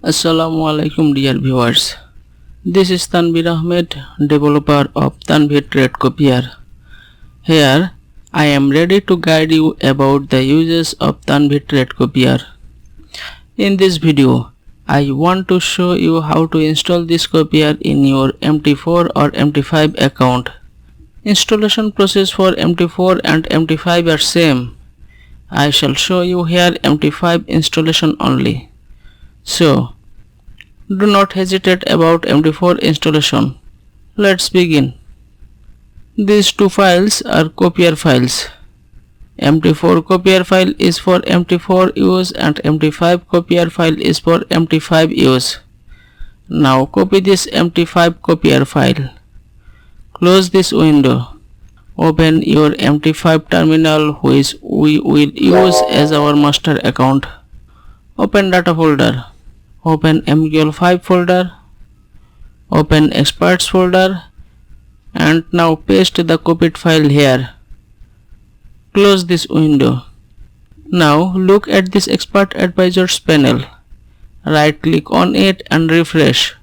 Assalamualaikum dear viewers. This is Tanvir Ahmed, developer of Tanvir Trade Copier. Here I am ready to guide you about the uses of Tanvir Trade Copier. In this video, I want to show you how to install this copier in your MT4 or MT5 account. Installation process for MT4 and MT5 are same. I shall show you here MT5 installation only. So, do not hesitate about MT4 installation. Let's begin. These two files are copier files. MT4 copier file is for MT4 use and MT5 copier file is for MT5 use. Now copy this MT5 copier file. Close this window. Open your MT5 terminal which we will use as our master account. Open data folder. Open MQL5 folder. Open experts folder and now paste the copied file here. Close this window. Now look at this expert advisors panel. Right click on it and refresh.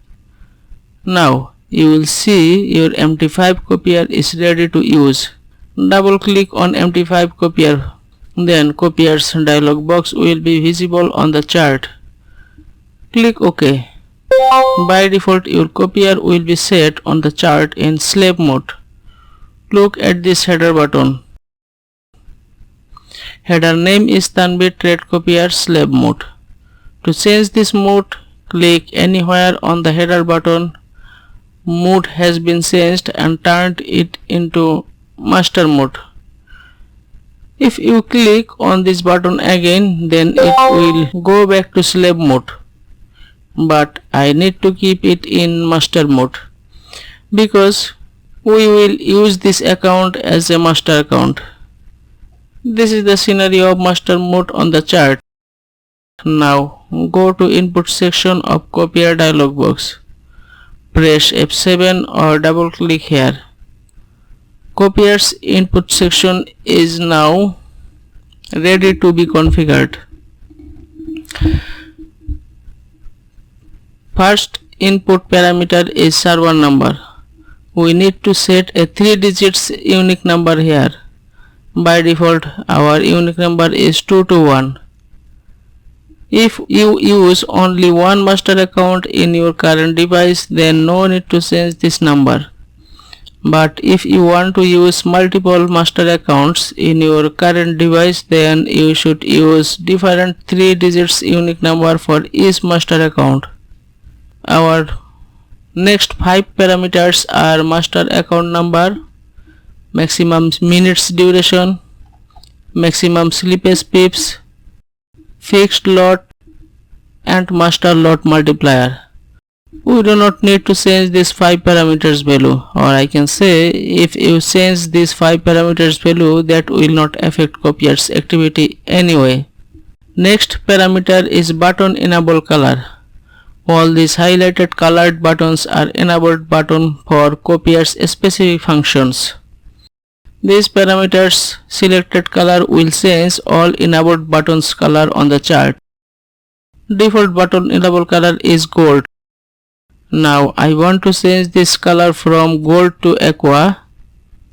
Now you will see your MT5 copier is ready to use. Double click on MT5 copier. Then copiers dialog box will be visible on the chart. Click OK. By default your copier will be set on the chart in slave mode. Look at this header button. Header name is Tanvir Trade Copier slave mode. To change this mode, click anywhere on the header button. Mode has been changed and turned it into master mode. If you click on this button again, then it will go back to slave mode. But I need to keep it in master mode because we will use this account as a master account. This is the scenario of master mode on the chart. Now go to input section of copier dialog box. Press F7 or double click here. Copier's input section is now ready to be configured. First input parameter is server number. We need to set a 3 digits unique number here. By default our unique number is 221. If you use only one master account in your current device, then no need to change this number. But if you want to use multiple master accounts in your current device, then you should use different 3 digits unique number for each master account. Our next 5 parameters are master account number, maximum minutes duration, maximum slippage pips, fixed lot and master lot multiplier. We do not need to change this 5 parameters value, or I can say if you change this 5 parameters value, that will not affect copier's activity anyway. Next parameter is button enable color. All these highlighted colored buttons are enabled button for copier's specific functions. These parameters selected color will change all enabled buttons color on the chart. Default button enable color is gold. Now I want to change this color from gold to aqua,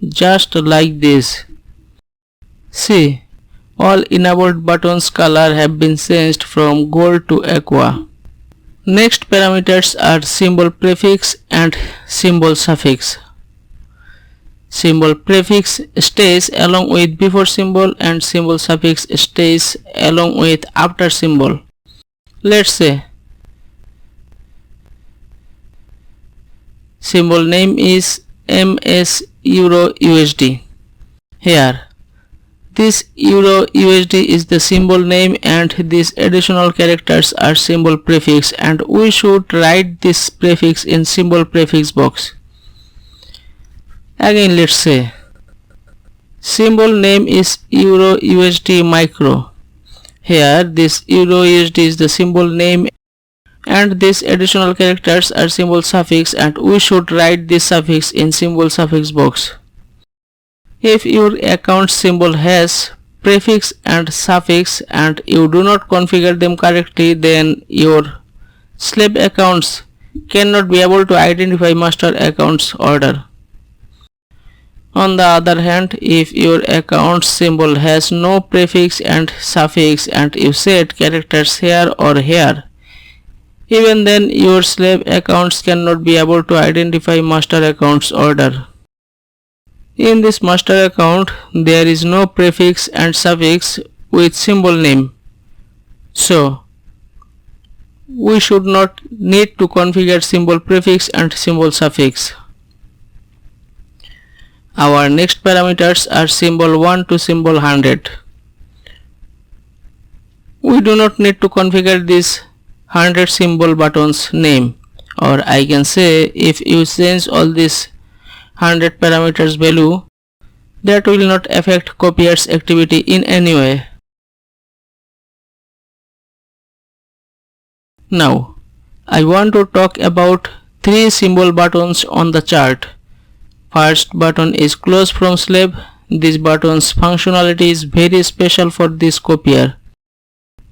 just like this. See, all enabled buttons color have been changed from gold to aqua. Next parameters are symbol prefix and symbol suffix. Symbol prefix stays along with before symbol and symbol suffix stays along with after symbol. Let's say symbol name is MS Euro USD. Here this Euro USD is the symbol name and these additional characters are symbol prefix, and we should write this prefix in symbol prefix box. Again let's say symbol name is Euro USD Micro. Here this Euro USD is the symbol name and these additional characters are symbol suffix, and we should write this suffix in symbol suffix box. If your account symbol has prefix and suffix and you do not configure them correctly, then your slave accounts cannot be able to identify master account's order. On the other hand, if your account symbol has no prefix and suffix and you set characters here or here, even then your slave accounts cannot be able to identify master account's order. In this master account, there is no prefix and suffix with symbol name. So, we should not need to configure symbol prefix and symbol suffix. Our next parameters are symbol 1 to symbol 100. We do not need to configure this 100 symbol buttons name, or I can say if you change all these 100 parameters value, that will not affect copier's activity in any way. Now, I want to talk about 3 symbol buttons on the chart. First button is close from slave. This button's functionality is very special for this copier.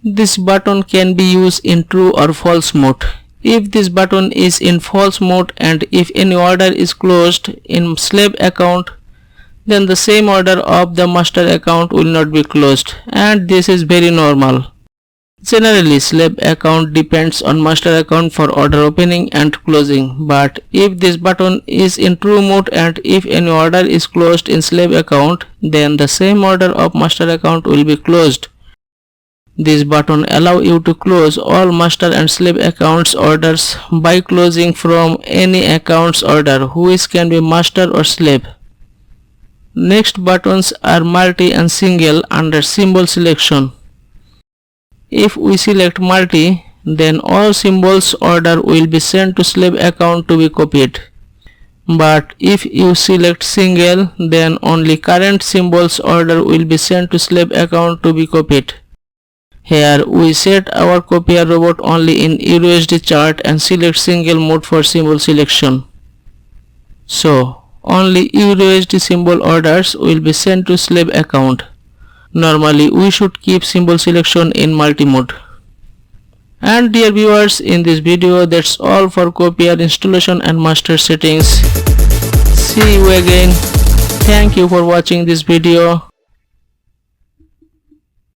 This button can be used in true or false mode. If this button is in false mode and if any order is closed in slave account, then the same order of the master account will not be closed, and this is very normal. Generally, slave account depends on master account for order opening and closing, but if this button is in true mode and if any order is closed in slave account, then the same order of master account will be closed. This button allows you to close all master and slave accounts orders by closing from any account's order, which can be master or slave. Next buttons are multi and single under symbol selection. If we select multi, then all symbols order will be sent to slave account to be copied. But if you select single, then only current symbols order will be sent to slave account to be copied. Here we set our copier robot only in EUROSD chart and select single mode for symbol selection. So, only EUROSD symbol orders will be sent to slave account. Normally, we should keep symbol selection in multi-mode. And dear viewers, in this video, that's all for copier installation and master settings. See you again. Thank you for watching this video.